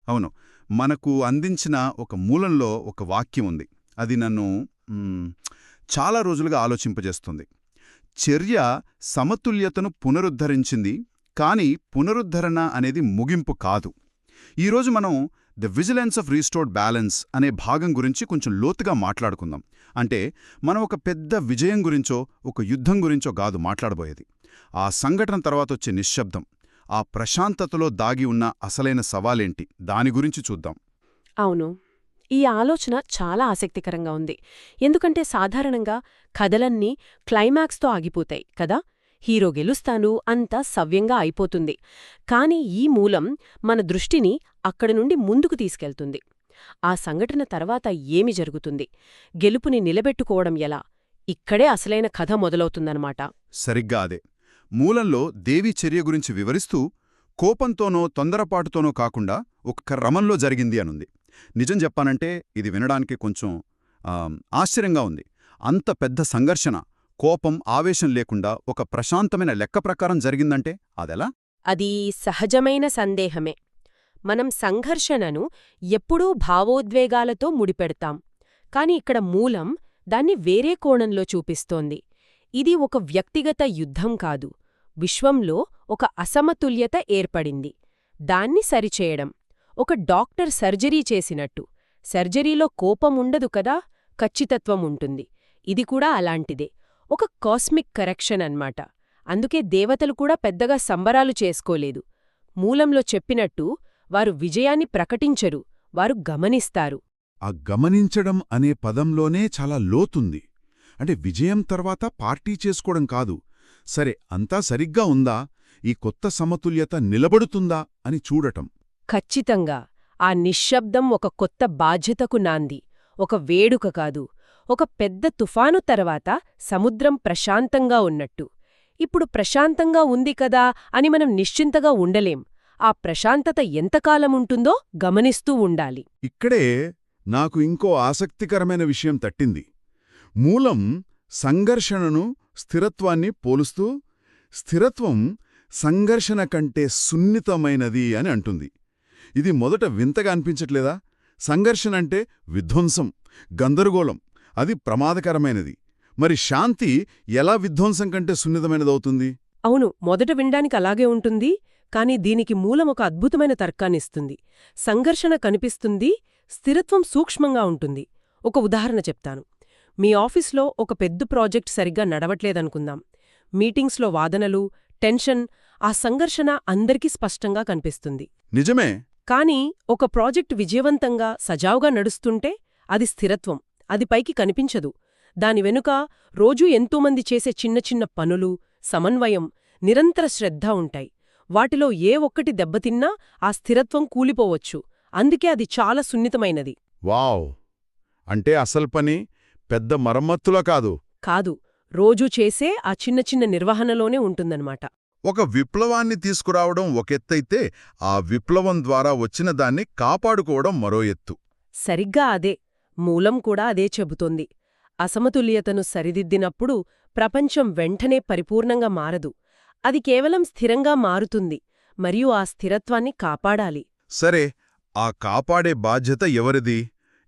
అవును. మనకు అందించిన ఒక మూలంలో ఒక వాక్యం ఉంది. అది నన్ను మ్, చాలా రోజులుగా ఆలోచింపజేస్తుంది. చర్య సమతుల్యతను పునరుద్ధరించింది, కానీ పునరుద్ధరణ అనేది ముగింపు కాదు. ఈరోజు మనం the vigilance of restored balance అనే భాగం గురించి కొంచెం లోతుగా మాట్లాడుకుందాం. అంటే మనం ఒక పెద్ద విజయం గురించో ఒక యుద్ధం గురించో కాదు మాట్లాడబోయేది. ఆ సంఘటన తర్వాతొచ్చే నిశ్శబ్దం, ఆ ప్రశాంతతలో దాగి ఉన్న అసలైన సవాలేంటి దాని గురించి చూద్దాం. అవును. ఈ ఆలోచన చాలా ఆసక్తికరంగా ఉంది. ఎందుకంటే సాధారణంగా కథలన్నీ క్లైమాక్స్తో ఆగిపోతాయి కదా. హీరో గెలుస్తాను అంతా సవ్యంగా అయిపోతుంది. కాని ఈ మూలం మన దృష్టిని అక్కడి నుండి ముందుకు తీసుకెళ్తుంది. ఆ సంఘటన తర్వాత ఏమి జరుగుతుంది, గెలుపుని నిలబెట్టుకోవడం ఎలా, ఇక్కడే అసలైన కథ మొదలవుతుందన్నమాట. సరిగ్గా అదే. మూలంలో దేవి చర్య గురించి వివరిస్తూ కోపంతోనో తొందరపాటుతోనో కాకుండా ఒక క్రమంలో జరిగింది అనుంది. నిజం చెప్పానంటే ఇది వినడానికి కొంచెం ఆశ్చర్యంగా ఉంది. అంత పెద్ద సంఘర్షణ కోపం, ఆవేశం లేకుండా ఒక ప్రశాంతమైన లెక్క ప్రకారం జరిగిందంటే అదెలా? అది సహజమైన సందేహమే. మనం సంఘర్షణను ఎప్పుడూ భావోద్వేగాలతో ముడిపెడతాం. కాని ఇక్కడ మూలం దాన్ని వేరే కోణంలో చూపిస్తోంది. ఇది ఒక వ్యక్తిగత యుద్ధం కాదు, విశ్వంలో ఒక అసమతుల్యత ఏర్పడింది. దాన్ని సరిచేయడం. ఒక డాక్టర్ సర్జరీ చేసినట్టు. సర్జరీలో కోపముండదు కదా, ఖచ్చితత్వం ఉంటుంది. ఇది కూడా అలాంటిదే, ఒక కాస్మిక్ కరెక్షన్ అన్మాట. అందుకే దేవతలు కూడా పెద్దగా సంబరాలు చేసుకోలేదు. మూలంలో చెప్పినట్టు వారు విజయాన్ని ప్రకటించరు, వారు గమనిస్తారు. ఆ గమనించడం అనే పదంలోనే చాలా లోతుంది. అంటే విజయం తర్వాత పార్టీ చేసుకోవడం కాదు, సరే అంతా సరిగ్గా ఉందా, ఈ కొత్త సమతుల్యత నిలబడుతుందా అని చూడటం. ఖచ్చితంగా. ఆ నిశ్శబ్దం ఒక కొత్త బాధ్యతకు నాంది, ఒక వేడుక కాదు. ఒక పెద్ద తుఫాను తర్వాత సముద్రం ప్రశాంతంగా ఉన్నట్టు. ఇప్పుడు ప్రశాంతంగా ఉంది కదా అని మనం నిశ్చింతగా ఉండలేం. ఆ ప్రశాంతత ఎంతకాలముంటుందో గమనిస్తూ ఉండాలి. ఇక్కడే నాకు ఇంకో ఆసక్తికరమైన విషయం తట్టింది. మూలం సంఘర్షణను, స్థిరత్వాన్ని పోలుస్తూ స్థిరత్వం సంఘర్షణ కంటే సున్నితమైనది అని అంటుంది. ఇది మొదట వింతగా అనిపించట్లేదా? సంఘర్షణంటే విధ్వంసం, గందరగోళం, అది ప్రమాదకరమైనది. మరి శాంతి ఎలా విధ్వంసం కంటే సున్నితమైనదవుతుంది? అవును, మొదట వినడానికి అలాగే ఉంటుంది. కాని దీనికి మూలం ఒక అద్భుతమైన తర్కాన్నిస్తుంది. సంఘర్షణ కనిపిస్తుంది, స్థిరత్వం సూక్ష్మంగా ఉంటుంది. ఒక ఉదాహరణ చెప్తాను. మీ ఆఫీస్లో ఒక పెద్ద ప్రాజెక్ట్ సరిగ్గా నడవట్లేదనుకుందాం. మీటింగ్స్లో వాదనలు, టెన్షన్, ఆ సంఘర్షణ అందరికీ స్పష్టంగా కనిపిస్తుంది. నిజమే. కాని ఒక ప్రాజెక్ట్ విజయవంతంగా సజావుగా నడుస్తుంటే అది స్థిరత్వం, అది పైకి కనిపించదు. దాని వెనుక రోజూ ఎంతోమంది చేసే చిన్న చిన్న పనులు, సమన్వయం, నిరంతర శ్రద్ధ ఉంటాయి. వాటిలో ఏ ఒక్కటి దెబ్బతిన్నా ఆ స్థిరత్వం కూలిపోవచ్చు. అందుకే అది చాలా సున్నితమైనది. వావ్! అంటే అసలు పని పెద్ద మరమ్మత్తులా కాదు, కాదు, రోజూ చేసే ఆ చిన్న చిన్న నిర్వహణలోనే ఉంటుందన్నమాట. ఒక విప్లవాన్ని తీసుకురావడం ఒకెత్తైతే ఆ విప్లవం ద్వారా వచ్చిన దాన్ని కాపాడుకోవడం మరో ఎత్తు. సరిగ్గా అదే. మూలం కూడా అదే చెబుతోంది. అసమతుల్యతను సరిదిద్దినప్పుడు ప్రపంచం వెంటనే పరిపూర్ణంగా మారదు. అది కేవలం స్థిరంగా మారుతుంది, మరియు ఆ స్థిరత్వాన్ని కాపాడాలి. సరే, ఆ కాపాడే బాధ్యత ఎవరిది?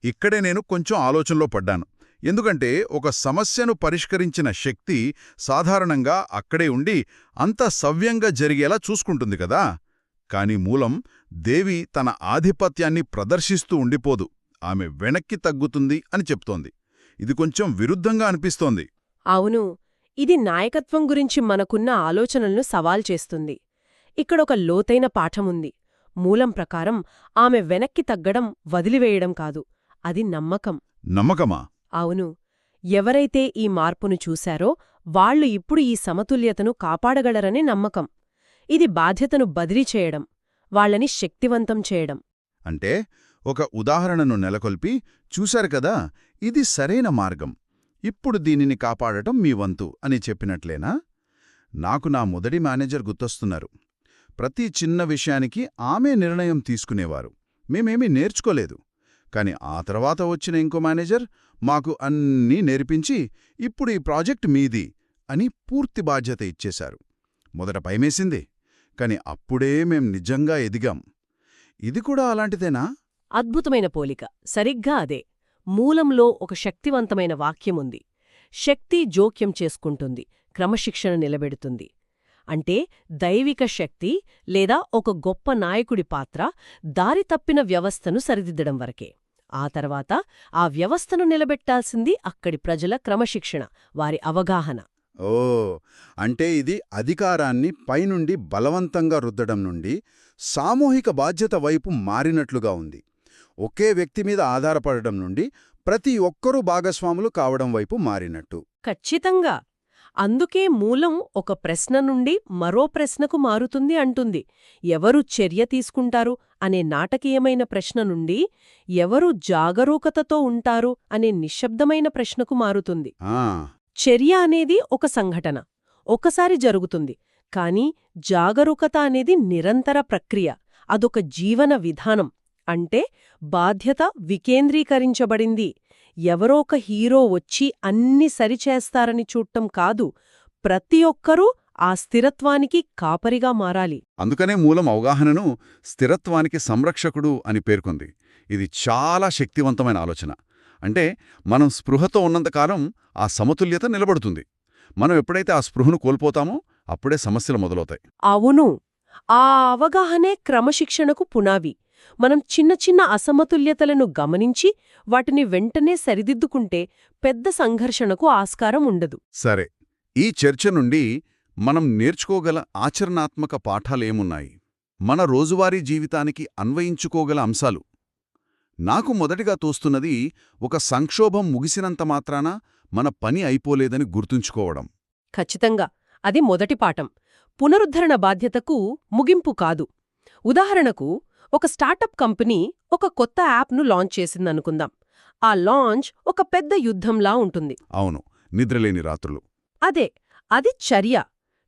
ఇక్కడే నేను కొంచెం ఆలోచనలో పడ్డాను. ఎందుకంటే ఒక సమస్యను పరిష్కరించిన శక్తి సాధారణంగా అక్కడే ఉండి అంతా సవ్యంగా జరిగేలా చూసుకుంటుంది కదా. కాని మూలం దేవి తన ఆధిపత్యాన్ని ప్రదర్శిస్తూ ఉండిపోదు, ఆమె వెనక్కి తగ్గుతుంది అని చెప్తోంది. ఇది కొంచెం విరుద్ధంగా అనిపిస్తోంది. అవును, ఇది నాయకత్వం గురించి మనకున్న ఆలోచనలను సవాల్ చేస్తుంది. ఇక్కడొక లోతైన పాఠముంది. మూలం ప్రకారం ఆమె వెనక్కి తగ్గడం వదిలివేయడం కాదు, అది నమ్మకం. నమ్మకమా? అవును. ఎవరైతే ఈ మార్పును చూశారో వాళ్లు ఇప్పుడు ఈ సమతుల్యతను కాపాడగలరనే నమ్మకం. ఇది బాధ్యతను బదిలీ చేయడం, వాళ్లని శక్తివంతం చేయడం. అంటే ఒక ఉదాహరణను నెలకొల్పి, చూశారు కదా, ఇది సరైన మార్గం, ఇప్పుడు దీనిని కాపాడటం మీ వంతు అని చెప్పినట్లేనా? నాకు నా మొదటి మేనేజర్ గుర్తొస్తున్నారు. ప్రతి చిన్న విషయానికి ఆమె నిర్ణయం తీసుకునేవారు. మేమేమీ నేర్చుకోలేదు. కాని ఆ తర్వాత వచ్చిన ఇంకో మేనేజర్ మాకు అన్నీ నేర్పించి, ఇప్పుడు ఈ ప్రాజెక్ట్ మీది అని పూర్తి బాధ్యత ఇచ్చేశారు. మొదట భయమేసింది, కాని అప్పుడే మేం నిజంగా ఎదిగాం. ఇది కూడా అలాంటిదేనా? అద్భుతమైన పోలిక. సరిగ్గా అదే. మూలంలో ఒక శక్తివంతమైన వాక్యముంది. శక్తి జోక్యం చేసుకుంటుంది, క్రమశిక్షణ నిలబెడుతుంది. అంటే దైవిక శక్తి లేదా ఒక గొప్ప నాయకుడి పాత్ర దారి తప్పిన వ్యవస్థను సరిదిద్దడం వరకే. ఆ తర్వాత ఆ వ్యవస్థను నిలబెట్టాల్సింది అక్కడి ప్రజల క్రమశిక్షణ, వారి అవగాహన. ఓ, అంటే ఇది అధికారాన్ని పైనుండి బలవంతంగా రుద్దడం నుండి సామూహిక బాధ్యత వైపు మారినట్లుగా ఉంది. ఒకే వ్యక్తి మీద ఆధారపడడం నుండి ప్రతి ఒక్కరూ భాగస్వాములు కావడం వైపు మారినట్టు. ఖచ్చితంగా. అందుకే మూలం ఒక ప్రశ్న నుండి మరో ప్రశ్నకు మారుతుంది అంటుంది. ఎవరు చర్య తీసుకుంటారు అనే నాటకీయమైన ప్రశ్న నుండి ఎవరు జాగరూకతతో ఉంటారు అనే నిశ్శబ్దమైన ప్రశ్నకు మారుతుంది. ఆ, చర్య అనేది ఒక సంఘటన, ఒకసారి జరుగుతుంది. కానీ జాగరూకత అనేది నిరంతర ప్రక్రియ, అదొక జీవన విధానం. అంటే బాధ్యత వికేంద్రీకరించబడింది. ఎవరో ఒక హీరో వచ్చి అన్ని సరిచేస్తారని చూడటం కాదు, ప్రతి ఒక్కరూ ఆ స్థిరత్వానికి కాపరిగా మారాలి. అందుకనే మూలం అవగాహనను స్థిరత్వానికి సంరక్షకుడు అని పేర్కొంది. ఇది చాలా శక్తివంతమైన ఆలోచన. అంటే మనం స్పృహతో ఉన్నంతకాలం ఆ సమతుల్యత నిలబడుతుంది. మనం ఎప్పుడైతే ఆ స్పృహను కోల్పోతామో అప్పుడే సమస్యలు మొదలవుతాయి. అవును, ఆ అవగాహనే క్రమశిక్షణకు పునాది. మనం చిన్న చిన్న అసమతుల్యతలను గమనించి వాటిని వెంటనే సరిదిద్దుకుంటే పెద్ద సంఘర్షణకు ఆస్కారం ఉండదు. సరే, ఈ చర్చ నుండి మనం నేర్చుకోగల ఆచరణాత్మక పాఠాలేమున్నాయి? మన రోజువారీ జీవితానికి అన్వయించుకోగల అంశాలు. నాకు మొదటిగా తోస్తున్నది, ఒక సంక్షోభం ముగిసినంత మాత్రాన మన పని అయిపోలేదని గుర్తుంచుకోవడం. ఖచ్చితంగా అది మొదటి పాఠం. పునరుద్ధరణ బాధ్యతకు ముగింపు కాదు. ఉదాహరణకు, ఒక స్టార్టప్ కంపెనీ ఒక కొత్త యాప్ను లాంచ్ చేసిందనుకుందాం. ఆ లాంచ్ ఒక పెద్ద యుద్ధంలా ఉంటుంది. అవును, నిద్రలేని రాత్రులు. అది చర్య.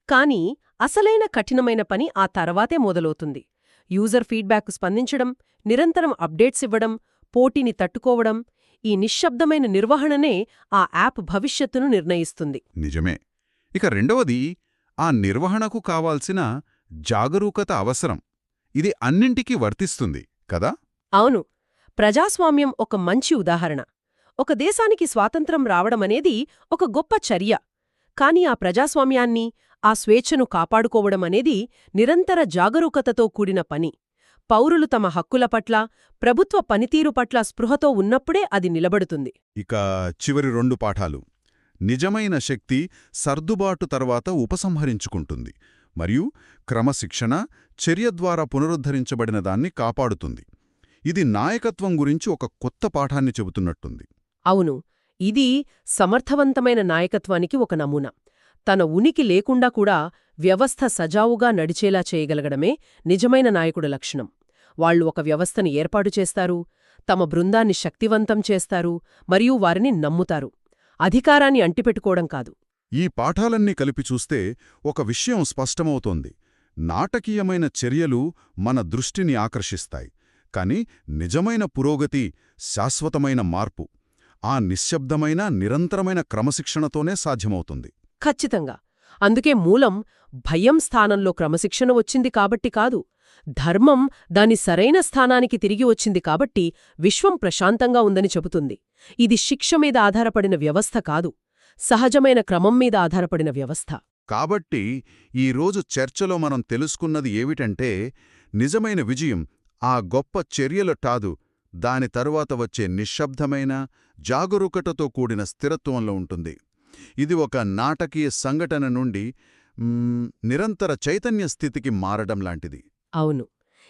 కానీ అసలైన కఠినమైన పని ఆ తర్వాతే మొదలవుతుంది. యూజర్ ఫీడ్బ్యాక్ స్పందించడం, నిరంతరం అప్డేట్స్ ఇవ్వడం, పోటీని తట్టుకోవడం. ఈ నిశ్శబ్దమైన నిర్వహణనే ఆ యాప్ భవిష్యత్తును నిర్ణయిస్తుంది. నిజమే. ఇక రెండవది, ఆ నిర్వహణకు కావాల్సిన జాగరూకత అవసరం. ఇది అన్నింటికీ వర్తిస్తుంది కదా? అవును. ప్రజాస్వామ్యం ఒక మంచి ఉదాహరణ. ఒక దేశానికి స్వాతంత్రం రావడమనేది ఒక గొప్ప చర్య. కాని ఆ ప్రజాస్వామ్యాన్ని, ఆ స్వేచ్ఛను కాపాడుకోవడమనేది నిరంతర జాగరూకతతో కూడిన పని. పౌరులు తమ హక్కుల పట్ల, ప్రభుత్వ పనితీరు పట్ల స్పృహతో ఉన్నప్పుడే అది నిలబడుతుంది. ఇక చివరి 2 పాఠాలు. నిజమైన శక్తి సర్దుబాటు తర్వాత ఉపసంహరించుకుంటుంది మరియు క్రమశిక్షణ, చర్య ద్వారా పునరుద్ధరించబడిన దాన్ని కాపాడుతుంది. ఇది నాయకత్వం గురించి ఒక కొత్త పాఠాన్ని చెబుతున్నట్టుంది. అవును, ఇది సమర్థవంతమైన నాయకత్వానికి ఒక నమూనా. తన ఉనికి లేకుండా కూడా వ్యవస్థ సజావుగా నడిచేలా చేయగలగడమే నిజమైన నాయకుడి లక్షణం. వాళ్లు ఒక వ్యవస్థను ఏర్పాటు చేస్తారు, తమ బృందాన్ని శక్తివంతం చేస్తారు, మరియు వారిని నమ్ముతారు. అధికారాన్ని అంటిపెట్టుకోవడం కాదు. ఈ పాఠాలన్నీ కలిపి చూస్తే ఒక విషయం స్పష్టమవుతోంది. నాటకీయమైన చర్యలు మన దృష్టిని ఆకర్షిస్తాయి, కాని నిజమైన పురోగతి, శాశ్వతమైన మార్పు ఆ నిశ్శబ్దమైన నిరంతరమైన క్రమశిక్షణతోనే సాధ్యమవుతుంది. ఖచ్చితంగా. అందుకే మూలం భయం స్థానంలో క్రమశిక్షణ వచ్చింది కాబట్టి కాదు, ధర్మం దాని సరైన స్థానానికి తిరిగి వచ్చింది కాబట్టి విశ్వం ప్రశాంతంగా ఉందని చెబుతుంది. ఇది శిక్ష మీద ఆధారపడిన వ్యవస్థ కాదు, సహజమైన క్రమం మీద ఆధారపడిన వ్యవస్థ. కాబట్టి ఈరోజు చర్చలో మనం తెలుసుకున్నది ఏమిటంటే, నిజమైన విజయం ఆ గొప్ప చర్యలు కాదు, దాని తరువాత వచ్చే నిశ్శబ్దమైన, జాగరూకతతో కూడిన స్థిరత్వంలో ఉంటుంది. ఇది ఒక నాటకీయ సంఘటన నుండి నిరంతర చైతన్య స్థితికి మారడం లాంటిది. అవును,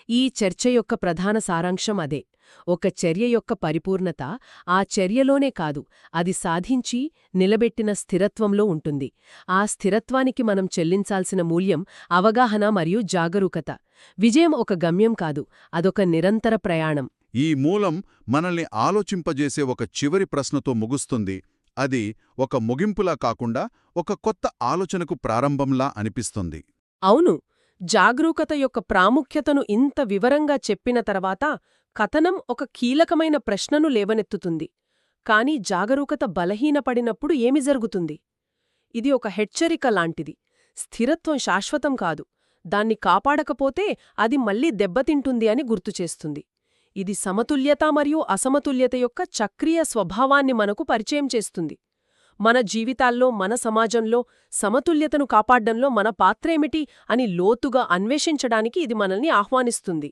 ఈ చర్చ యొక్క ప్రధాన సారాంశం అదే. ఒక చర్య యొక్క పరిపూర్ణత ఆ చర్యలోనే కాదు, అది సాధించి నిలబెట్టిన స్థిరత్వంలో ఉంటుంది. ఆ స్థిరత్వానికి మనం చెల్లించాల్సిన మూల్యం అవగాహన మరియు జాగరూకత. విజయం ఒక గమ్యం కాదు, అదొక నిరంతర ప్రయాణం. ఈ మూలం మనల్ని ఆలోచింపజేసే ఒక చివరి ప్రశ్నతో ముగుస్తుంది. అది ఒక ముగింపులా కాకుండా ఒక కొత్త ఆలోచనకు ప్రారంభంలా అనిపిస్తుంది. అవును, జాగరూకత యొక్క ప్రాముఖ్యతను ఇంత వివరంగా చెప్పిన తర్వాత కథనం ఒక కీలకమైన ప్రశ్నను లేవనెత్తుతుంది. కాని జాగరూకత బలహీనపడినప్పుడు ఏమి జరుగుతుంది? ఇది ఒక హెచ్చరిక లాంటిది. స్థిరత్వం శాశ్వతం కాదు, దాన్ని కాపాడకపోతే అది మళ్ళీ దెబ్బతింటుంది అని గుర్తుచేస్తుంది. ఇది సమతుల్యత మరియు అసమతుల్యత యొక్క చక్రీయ స్వభావాన్ని మనకు పరిచయం చేస్తుంది. మన జీవితాల్లో, మన సమాజంలో సమతుల్యతను కాపాడ్డంలో మన పాత్రేమిటి అని లోతుగా అన్వేషించడానికి ఇది మనల్ని ఆహ్వానిస్తుంది.